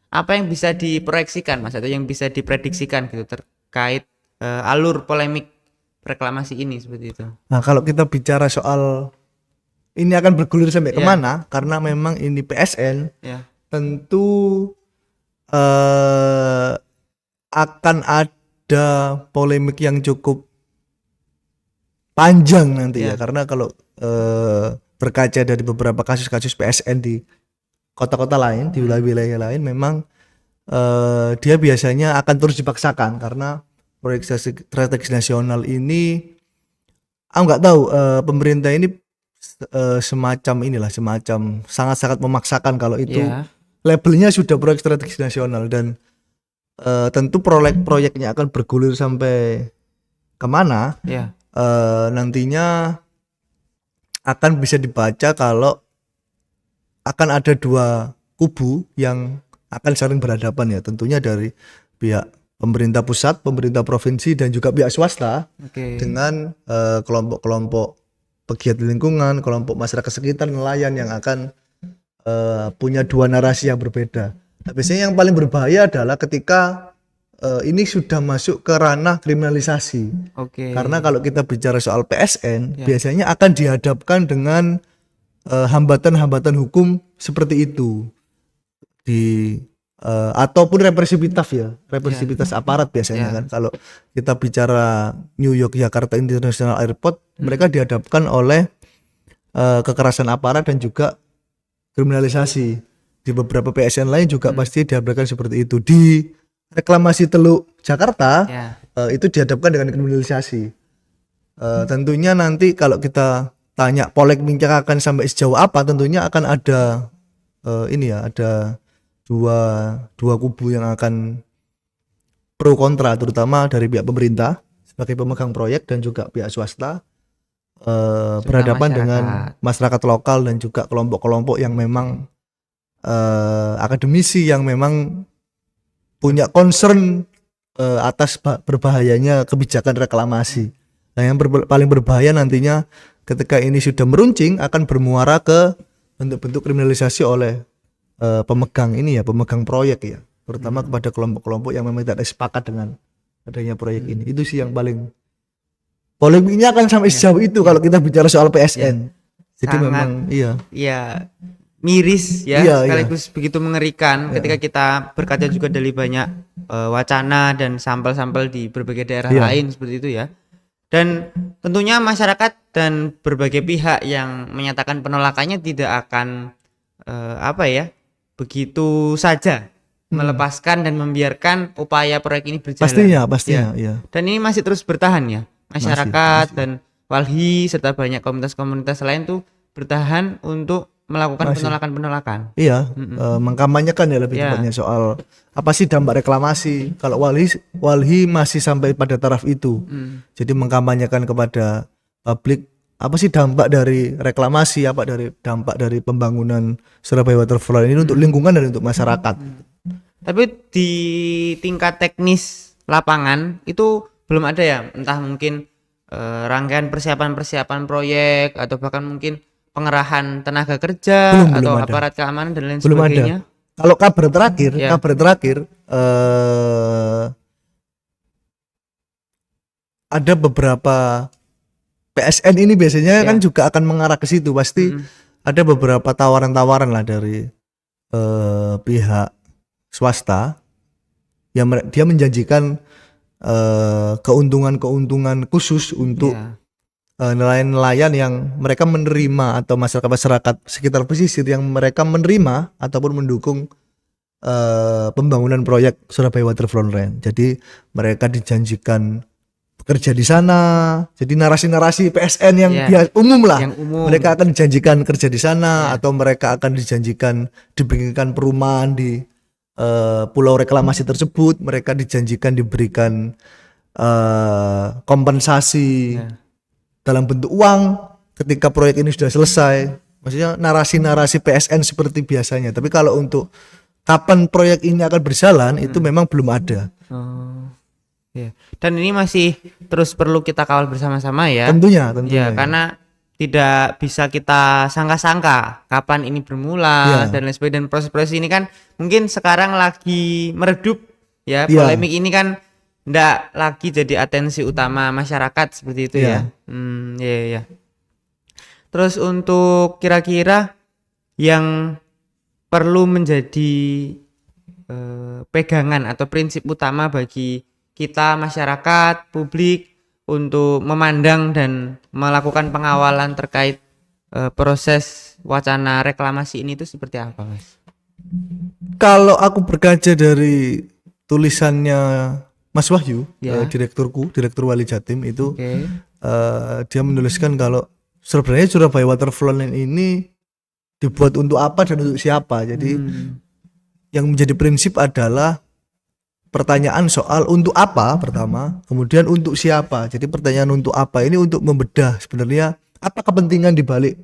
apa yang bisa diproyeksikan Mas, atau yang bisa diprediksikan gitu terkait alur polemik reklamasi ini seperti itu? Nah, kalau kita bicara soal ini akan bergulir sampai kemana, karena memang ini PSN, tentu akan ada polemik yang cukup panjang nanti ya, karena kalau berkaca dari beberapa kasus-kasus PSN di kota-kota lain, di wilayah-wilayah lain, memang dia biasanya akan terus dipaksakan karena proyek strategis nasional ini, aku nggak tahu pemerintah ini semacam sangat-sangat memaksakan kalau itu labelnya sudah proyek strategis nasional, dan tentu proyeknya akan bergulir sampai kemana nantinya akan bisa dibaca kalau akan ada dua kubu yang akan saling berhadapan ya, tentunya dari pihak pemerintah pusat, pemerintah provinsi, dan juga pihak swasta dengan kelompok-kelompok pegiat lingkungan, kelompok masyarakat sekitar, nelayan yang akan punya dua narasi yang berbeda. Nah, biasanya yang paling berbahaya adalah ketika ini sudah masuk ke ranah kriminalisasi. Karena kalau kita bicara soal PSN, biasanya akan dihadapkan dengan hambatan-hambatan hukum seperti itu. Di ataupun represivitas aparat biasanya Ya. kan. Kalau kita bicara New York Jakarta International Airport, mereka dihadapkan oleh kekerasan aparat dan juga kriminalisasi. Di beberapa PSN lain juga pasti dihadapkan seperti itu. Di reklamasi Teluk Jakarta Ya. itu dihadapkan dengan kriminalisasi. Tentunya nanti kalau kita tanya polemiknya akan sampai sejauh apa, tentunya akan ada ada dua kubu yang akan pro kontra, terutama dari pihak pemerintah sebagai pemegang proyek dan juga pihak swasta berhadapan masyarakat. dengan masyarakat lokal dan juga kelompok-kelompok yang memang akademisi yang memang punya concern atas berbahayanya kebijakan reklamasi. Nah, yang paling berbahaya nantinya ketika ini sudah meruncing akan bermuara ke bentuk-bentuk kriminalisasi oleh pemegang proyek ya, terutama kepada kelompok-kelompok yang memang tidak sepakat dengan adanya proyek ini. Itu sih yang paling polemiknya akan sampai sejauh itu kalau kita bicara soal PSN. Jadi Sangat, memang ya miris ya, Iya, sekaligus begitu mengerikan ketika kita berkaca juga dari banyak wacana dan sampel-sampel di berbagai daerah lain seperti itu ya. Dan tentunya masyarakat dan berbagai pihak yang menyatakan penolakannya tidak akan begitu saja melepaskan dan membiarkan upaya proyek ini berjalan. Pastinya, iya. Dan ini masih terus bertahan ya. Masyarakat dan Walhi serta banyak komunitas-komunitas lain tuh bertahan untuk melakukan penolakan-penolakan. Iya, mengkampanyekan ya lebih tepatnya soal apa sih dampak reklamasi. Kalau Walhi masih sampai pada taraf itu. Jadi mengkampanyekan kepada publik apa sih dampak dari reklamasi, dampak dari pembangunan Surabaya Waterfront ini untuk lingkungan dan untuk masyarakat. Tapi di tingkat teknis lapangan itu belum ada ya, entah mungkin rangkaian persiapan proyek atau bahkan mungkin pengerahan tenaga kerja atau aparat keamanan dan lain sebagainya. Kalau kabar terakhir ada beberapa PSN ini biasanya kan juga akan mengarah ke situ. Pasti ada beberapa tawaran-tawaran lah dari pihak swasta yang dia menjanjikan keuntungan khusus untuk nelayan-nelayan yang mereka menerima atau masyarakat sekitar pesisir yang mereka menerima ataupun mendukung pembangunan proyek Surabaya Waterfront Ranch. Jadi mereka dijanjikan bekerja di sana. Jadi narasi-narasi PSN yang umum lah. Mereka akan dijanjikan kerja di sana atau mereka akan dijanjikan diberikan perumahan di pulau reklamasi tersebut. Mereka dijanjikan diberikan kompensasi dalam bentuk uang ketika proyek ini sudah selesai. Maksudnya narasi-narasi PSN seperti biasanya. Tapi kalau untuk kapan proyek ini akan berjalan itu memang belum ada. Dan ini masih terus perlu kita kawal bersama-sama ya. Tentunya. Ya, karena tidak bisa kita sangka-sangka kapan ini bermula dan lain sebagainya. Dan proses-proses ini kan mungkin sekarang lagi meredup ya. Polemik ini kan ndak lagi jadi atensi utama masyarakat seperti itu ya. Terus untuk kira-kira yang perlu menjadi pegangan atau prinsip utama bagi kita masyarakat, publik untuk memandang dan melakukan pengawalan terkait proses wacana reklamasi ini itu seperti apa, Mas? Kalau aku berkaca dari tulisannya Mas Wahyu, direktur Wali Jatim itu, dia menuliskan kalau sebenarnya Surabaya Waterfront ini dibuat untuk apa dan untuk siapa. Jadi yang menjadi prinsip adalah pertanyaan soal untuk apa pertama, kemudian untuk siapa. Jadi pertanyaan untuk apa ini untuk membedah sebenarnya apa kepentingan dibalik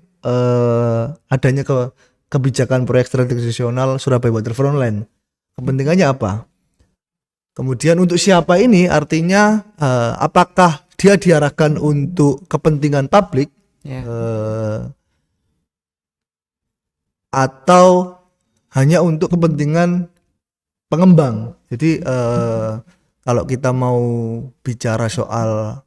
adanya kebijakan proyek strategis nasional Surabaya Waterfront Land. Kepentingannya apa? Kemudian untuk siapa ini artinya apakah dia diarahkan untuk kepentingan publik atau hanya untuk kepentingan pengembang. Jadi kalau kita mau bicara soal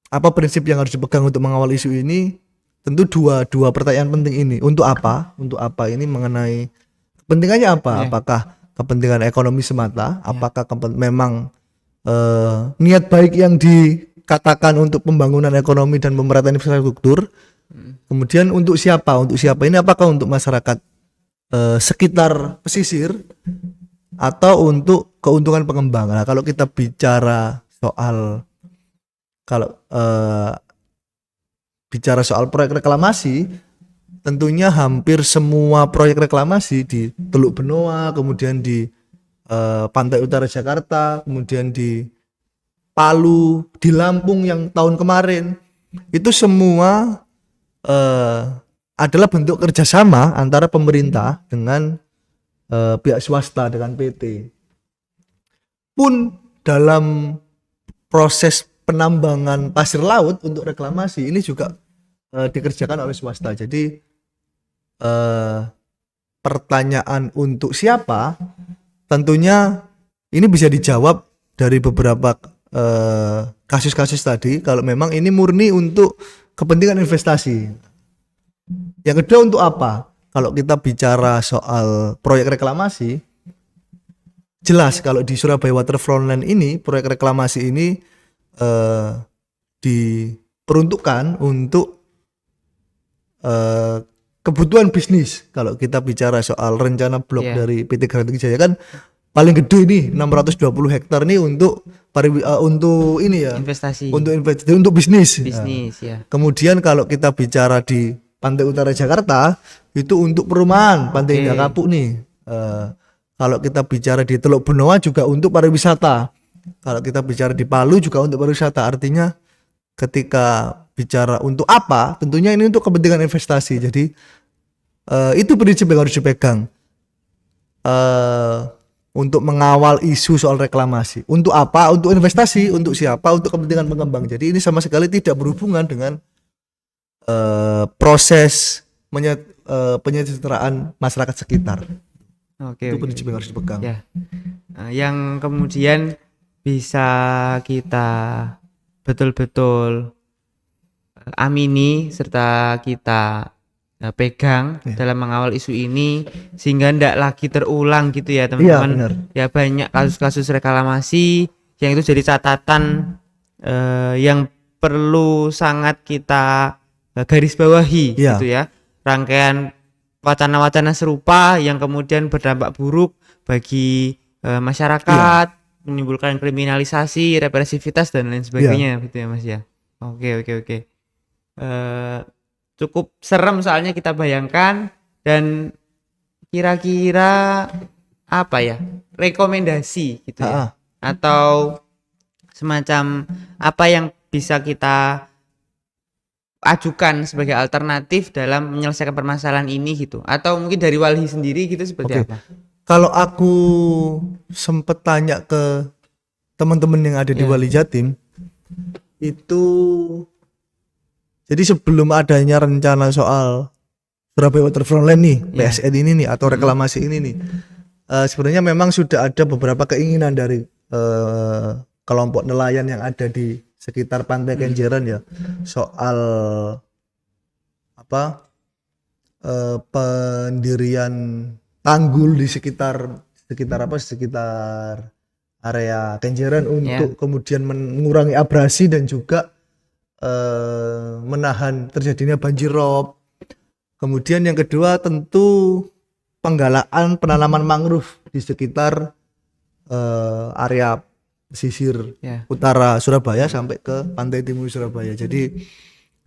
apa prinsip yang harus dipegang untuk mengawal isu ini, tentu dua pertanyaan penting ini. Untuk apa? Untuk apa ini mengenai kepentingannya apa? Apakah kepentingan ekonomi semata, apakah memang niat baik yang dikatakan untuk pembangunan ekonomi dan pemerataan infrastruktur. Kemudian untuk siapa? Untuk siapa ini? Apakah untuk masyarakat sekitar pesisir atau untuk keuntungan pengembang? Nah, kalau kita bicara soal proyek reklamasi, tentunya hampir semua proyek reklamasi di Teluk Benoa, kemudian di pantai utara Jakarta, kemudian di Palu, di Lampung yang tahun kemarin, itu semua adalah bentuk kerjasama antara pemerintah dengan pihak swasta, dengan PT. Pun dalam proses penambangan pasir laut untuk reklamasi ini juga dikerjakan oleh swasta. Jadi pertanyaan untuk siapa, tentunya ini bisa dijawab dari beberapa kasus-kasus tadi. Kalau memang ini murni untuk kepentingan investasi. Yang kedua, untuk apa? Kalau kita bicara soal proyek reklamasi, jelas kalau di Surabaya Waterfront Land ini, proyek reklamasi ini diperuntukkan untuk kebutuhan bisnis. Kalau kita bicara soal rencana blok dari PT Grantec Jaya kan paling gede nih 620 hektar nih untuk ini ya, investasi, untuk bisnis. Ya. Kemudian kalau kita bicara di pantai utara Jakarta itu untuk perumahan, Pantai Indah Kapuk nih. Kalau kita bicara di Teluk Benoa juga untuk pariwisata. Kalau kita bicara di Palu juga untuk pariwisata. Artinya ketika bicara untuk apa, tentunya ini untuk kepentingan investasi. Jadi itu prinsip yang harus dipegang. Untuk mengawal isu soal reklamasi. Untuk apa? Untuk investasi. Untuk siapa? Untuk kepentingan pengembang. Jadi ini sama sekali tidak berhubungan dengan proses penyejahteraan masyarakat sekitar. Itu prinsip yang harus dipegang. Ya. Yang kemudian bisa kita betul-betul amini serta kita pegang dalam mengawal isu ini sehingga tidak lagi terulang gitu ya teman-teman. Ya, banyak kasus-kasus reklamasi yang itu jadi catatan yang perlu sangat kita garis bawahi gitu ya. Rangkaian wacana-wacana serupa yang kemudian berdampak buruk bagi masyarakat, menimbulkan kriminalisasi, represivitas dan lain sebagainya gitu ya Mas ya. Oke. Cukup serem soalnya kita bayangkan, dan kira-kira apa ya, rekomendasi gitu ya, atau semacam apa yang bisa kita ajukan sebagai alternatif dalam menyelesaikan permasalahan ini gitu, atau mungkin dari Walhi sendiri gitu seperti apa? Kalau aku sempet tanya ke teman-teman yang ada di Wali Jatim itu, jadi sebelum adanya rencana soal Surabaya Waterfront Land nih, PSN ini nih, atau reklamasi ini nih, sebenarnya memang sudah ada beberapa keinginan dari kelompok nelayan yang ada di sekitar Pantai Kenjeran ya, soal pendirian tanggul di sekitar area Kenjeran untuk kemudian mengurangi abrasi dan juga menahan terjadinya banjir rob. Kemudian yang kedua tentu penggalaan penanaman mangrove di sekitar area pesisir utara Surabaya sampai ke pantai timur Surabaya. Jadi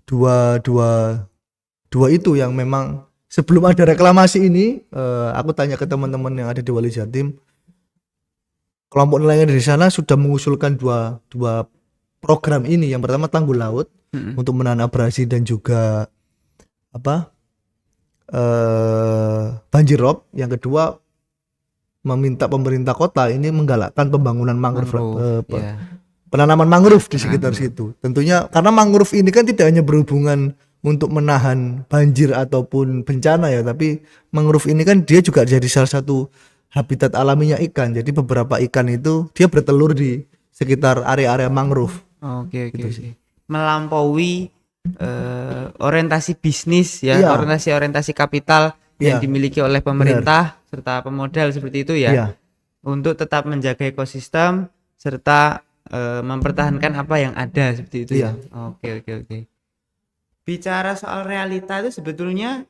dua itu yang memang sebelum ada reklamasi ini, aku tanya ke teman-teman yang ada di Wali Jatim, kelompok nelayan di sana sudah mengusulkan dua program ini. Yang pertama tanggul laut untuk menahan abrasi dan juga banjir rob. Yang kedua meminta pemerintah kota ini menggalakkan pembangunan mangrove, penanaman mangrove di sekitar situ. Tentunya karena mangrove ini kan tidak hanya berhubungan untuk menahan banjir ataupun bencana ya, tapi mangrove ini kan dia juga jadi salah satu habitat alaminya ikan. Jadi beberapa ikan itu dia bertelur di sekitar area-area mangrove. Oke. Melampaui orientasi bisnis ya, orientasi kapital yang dimiliki oleh pemerintah serta pemodal seperti itu ya. Iya. Untuk tetap menjaga ekosistem serta mempertahankan apa yang ada seperti itu ya. Iya. Oke. Bicara soal realita itu sebetulnya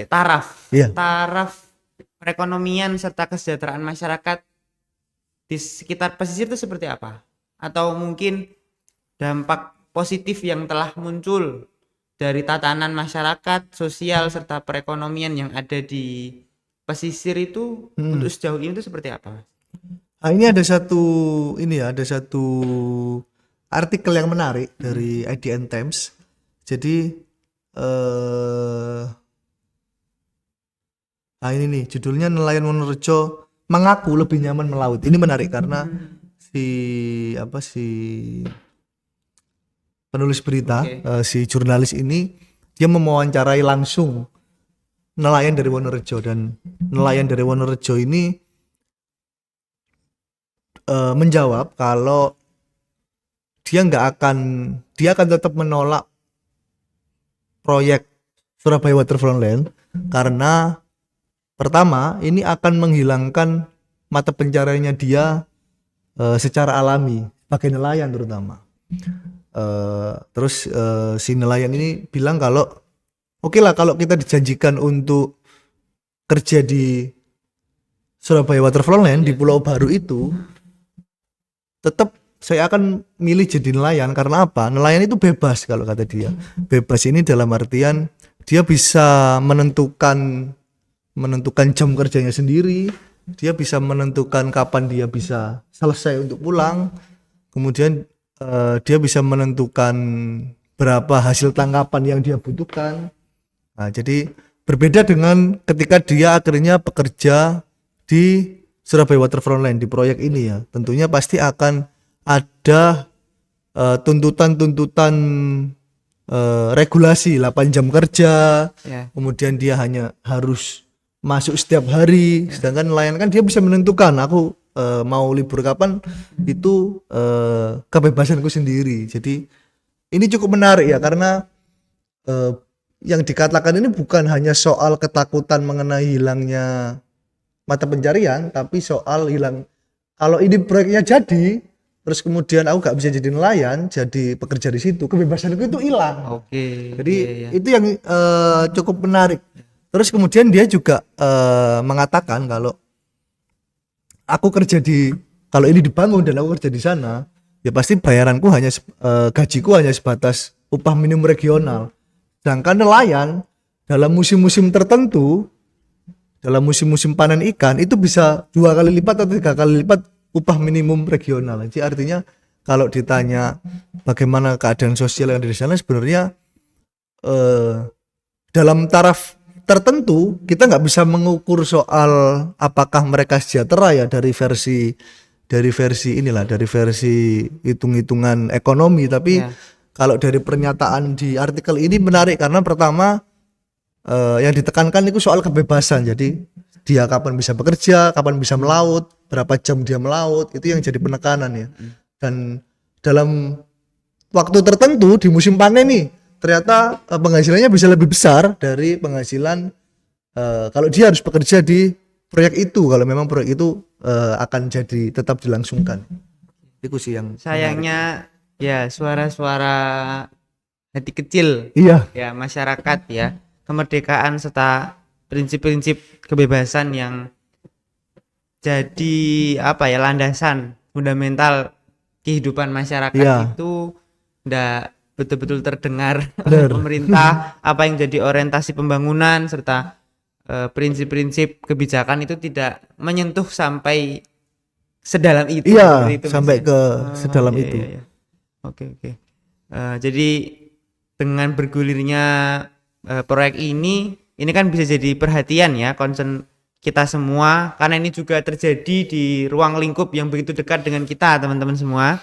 taraf Iya. perekonomian serta kesejahteraan masyarakat di sekitar pesisir itu seperti apa? Atau mungkin dampak positif yang telah muncul dari tatanan masyarakat, sosial serta perekonomian yang ada di pesisir itu untuk sejauh ini itu seperti apa? Nah, ini ada satu artikel yang menarik dari IDN Times. Jadi ini nih judulnya, nelayan Wonorejo mengaku lebih nyaman melaut. Ini menarik karena si penulis berita, si jurnalis ini dia mewawancarai langsung nelayan dari Wonorejo, dan nelayan dari Wonorejo ini menjawab kalau dia akan tetap menolak proyek Surabaya Waterfront Land karena pertama ini akan menghilangkan mata pencahariannya dia secara alami sebagai nelayan terutama. Terus si nelayan ini bilang kalau oke lah kalau kita dijanjikan untuk kerja di Surabaya Waterfront Land di Pulau Baru itu, tetap saya akan milih jadi nelayan. Karena apa? Nelayan itu bebas kalau kata dia. Bebas ini dalam artian dia bisa menentukan jam kerjanya sendiri, dia bisa menentukan kapan dia bisa selesai untuk pulang, kemudian dia bisa menentukan berapa hasil tangkapan yang dia butuhkan. Nah, jadi berbeda dengan ketika dia akhirnya bekerja di Surabaya Waterfront Land di proyek ini ya. Tentunya pasti akan ada tuntutan regulasi 8 jam kerja, kemudian dia hanya harus masuk setiap hari, sedangkan nelayan kan dia bisa menentukan aku mau libur kapan, itu kebebasanku sendiri. Jadi ini cukup menarik ya, karena yang dikatakan ini bukan hanya soal ketakutan mengenai hilangnya mata pencarian, tapi soal kalau ini proyeknya jadi terus kemudian aku gak bisa jadi nelayan, jadi pekerja di situ, kebebasanku itu hilang. Jadi itu yang cukup menarik. Terus kemudian dia juga mengatakan kalau aku kalau ini dibangun dan aku kerja di sana, ya pasti bayaranku gajiku hanya sebatas upah minimum regional. Sedangkan nelayan dalam musim-musim tertentu, dalam musim-musim panen ikan itu bisa 2 kali lipat atau 3 kali lipat upah minimum regional. Jadi artinya kalau ditanya bagaimana keadaan sosial yang ada di sana, sebenarnya dalam taraf tertentu kita nggak bisa mengukur soal apakah mereka sejahtera ya dari versi hitung-hitungan ekonomi. Tapi kalau dari pernyataan di artikel ini menarik karena pertama yang ditekankan itu soal kebebasan. Jadi dia kapan bisa bekerja, kapan bisa melaut, berapa jam dia melaut, itu yang jadi penekanan ya. Dan dalam waktu tertentu di musim panen nih, ternyata penghasilannya bisa lebih besar dari penghasilan kalau dia harus bekerja di proyek itu, kalau memang proyek itu akan jadi tetap dilangsungkan. Itu sih yang sayangnya menarik. Ya suara-suara hati kecil ya masyarakat ya, kemerdekaan serta prinsip-prinsip kebebasan yang jadi landasan fundamental kehidupan masyarakat itu ndak betul-betul terdengar oleh pemerintah. Apa yang jadi orientasi pembangunan serta prinsip-prinsip kebijakan itu tidak menyentuh sampai sedalam itu. Sampai ke sedalam itu. Oke. Jadi dengan bergulirnya proyek ini kan bisa jadi perhatian ya, concern kita semua, karena ini juga terjadi di ruang lingkup yang begitu dekat dengan kita teman-teman semua,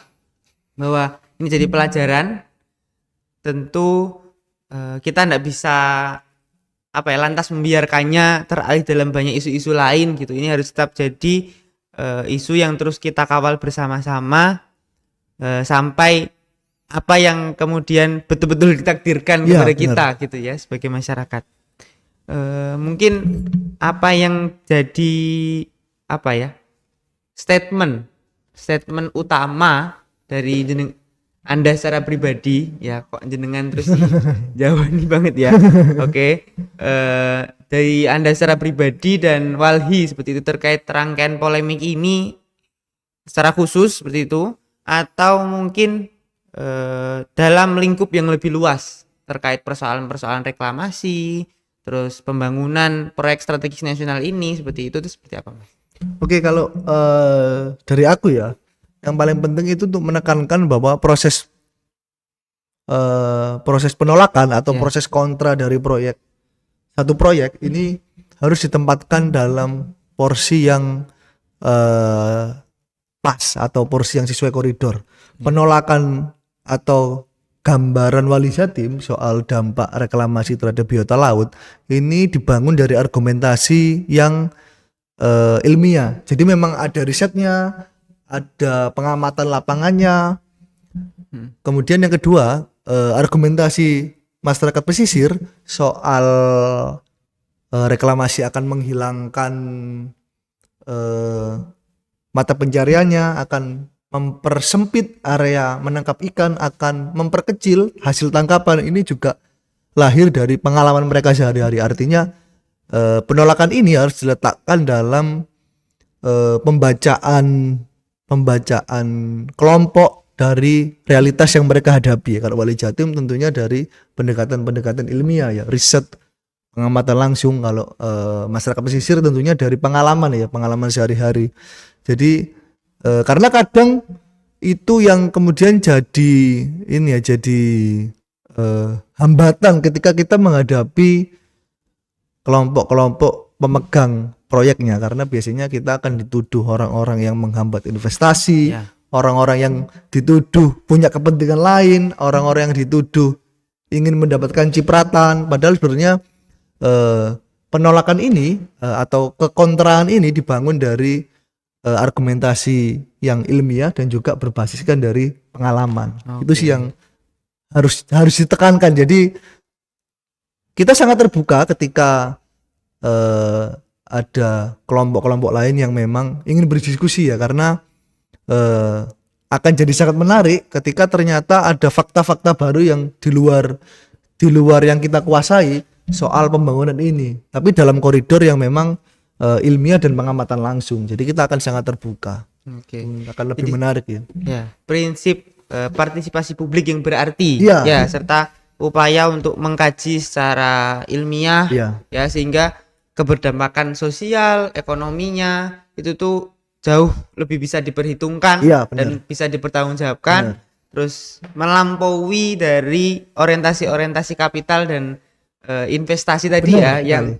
bahwa ini jadi pelajaran. Tentu kita tidak bisa lantas membiarkannya teralih dalam banyak isu-isu lain gitu. Ini harus tetap jadi isu yang terus kita kawal bersama-sama sampai apa yang kemudian betul-betul ditakdirkan kepada kita gitu ya sebagai masyarakat. mungkin apa yang jadi apa ya statement utama dari Anda secara pribadi ya, kok jenengan terus sih Jawa nih banget ya. Oke. Dari Anda secara pribadi dan Walhi seperti itu terkait rangkaian polemik ini secara khusus seperti itu, atau mungkin dalam lingkup yang lebih luas terkait persoalan-persoalan reklamasi, terus pembangunan proyek strategis nasional ini seperti itu seperti apa, Mas? Oke, kalau dari aku ya, yang paling penting itu untuk menekankan bahwa proses penolakan atau Ya. proses kontra dari satu proyek ini harus ditempatkan dalam porsi yang pas atau porsi yang sesuai koridor. Penolakan atau gambaran Wali Jatim soal dampak reklamasi terhadap biota laut ini dibangun dari argumentasi yang ilmiah. Jadi memang ada risetnya, ada pengamatan lapangannya. Kemudian yang kedua, argumentasi masyarakat pesisir soal reklamasi akan menghilangkan mata pencariannya, akan mempersempit area menangkap ikan, akan memperkecil hasil tangkapan. Ini juga lahir dari pengalaman mereka sehari-hari. Artinya penolakan ini harus diletakkan dalam pembacaan kelompok dari realitas yang mereka hadapi. Kalau Wali Jatim tentunya dari pendekatan ilmiah ya, riset, pengamatan langsung. Kalau masyarakat pesisir tentunya dari pengalaman sehari-hari. Jadi karena kadang itu yang kemudian jadi hambatan ketika kita menghadapi kelompok-kelompok pemegang proyeknya, karena biasanya kita akan dituduh orang-orang yang menghambat investasi, orang-orang yang dituduh punya kepentingan lain, orang-orang yang dituduh ingin mendapatkan cipratan, padahal sebenarnya penolakan ini atau kekontraan ini dibangun dari argumentasi yang ilmiah dan juga berbasiskan dari pengalaman. Itu sih yang harus ditekankan. Jadi kita sangat terbuka ketika ada kelompok-kelompok lain yang memang ingin berdiskusi ya, karena akan jadi sangat menarik ketika ternyata ada fakta-fakta baru yang di luar yang kita kuasai soal pembangunan ini, tapi dalam koridor yang memang ilmiah dan pengamatan langsung. Jadi kita akan sangat terbuka. Akan lebih menarik ya. Ya, prinsip partisipasi publik yang berarti ya, serta upaya untuk mengkaji secara ilmiah ya, sehingga keberdampakan sosial, ekonominya itu tuh jauh lebih bisa diperhitungkan dan bisa dipertanggungjawabkan. Terus melampaui dari orientasi kapital dan investasi tadi yang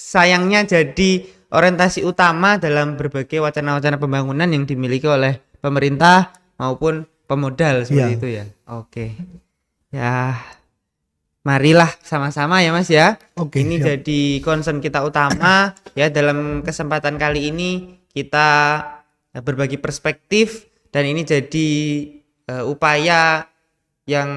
sayangnya jadi orientasi utama dalam berbagai wacana-wacana pembangunan yang dimiliki oleh pemerintah maupun pemodal seperti itu ya. Oke. Ya, marilah sama-sama ya Mas ya. Ini jadi concern kita utama ya. Dalam kesempatan kali ini kita berbagi perspektif, dan ini jadi upaya yang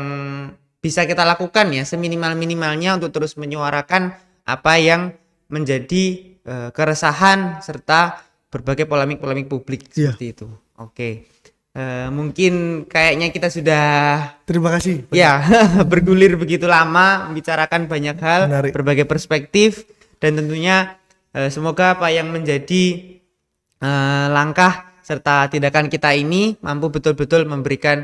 bisa kita lakukan ya seminimal-minimalnya untuk terus menyuarakan apa yang menjadi keresahan serta berbagai polemik publik seperti itu. Oke. Mungkin kayaknya kita sudah terima kasih ya bergulir begitu lama membicarakan banyak hal, berbagai perspektif, dan tentunya semoga apa yang menjadi langkah serta tindakan kita ini mampu betul-betul memberikan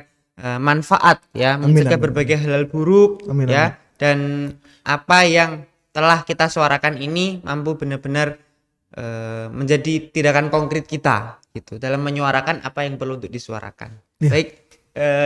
manfaat ya, mencegah berbagai hal buruk ya, dan apa yang telah kita suarakan ini mampu benar-benar menjadi tindakan konkret kita gitu dalam menyuarakan apa yang perlu untuk disuarakan. Baik,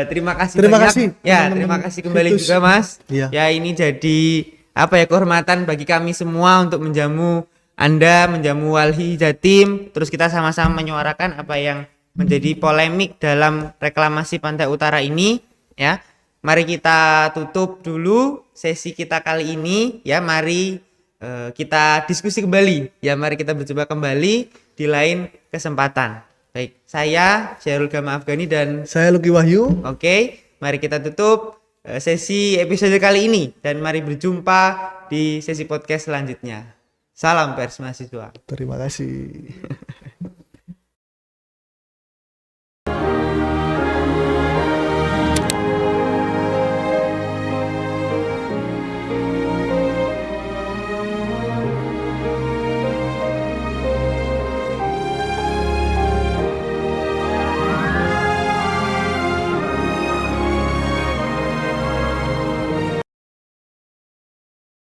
terima kasih banyak. Terima kasih kembali juga Mas. Ya, ini jadi kehormatan bagi kami semua untuk menjamu Anda, menjamu Walhi Jatim, terus kita sama-sama menyuarakan apa yang menjadi polemik dalam reklamasi Pantai Utara ini ya. Mari kita tutup dulu sesi kita kali ini ya. Mari kita diskusi kembali ya. Mari kita berjumpa kembali di lain kesempatan. Baik, saya Syahrul Gama Afghani dan saya Luki Wahyu. Oke, mari kita tutup sesi episode kali ini dan mari berjumpa di sesi podcast selanjutnya. Salam pers mahasiswa. Terima kasih.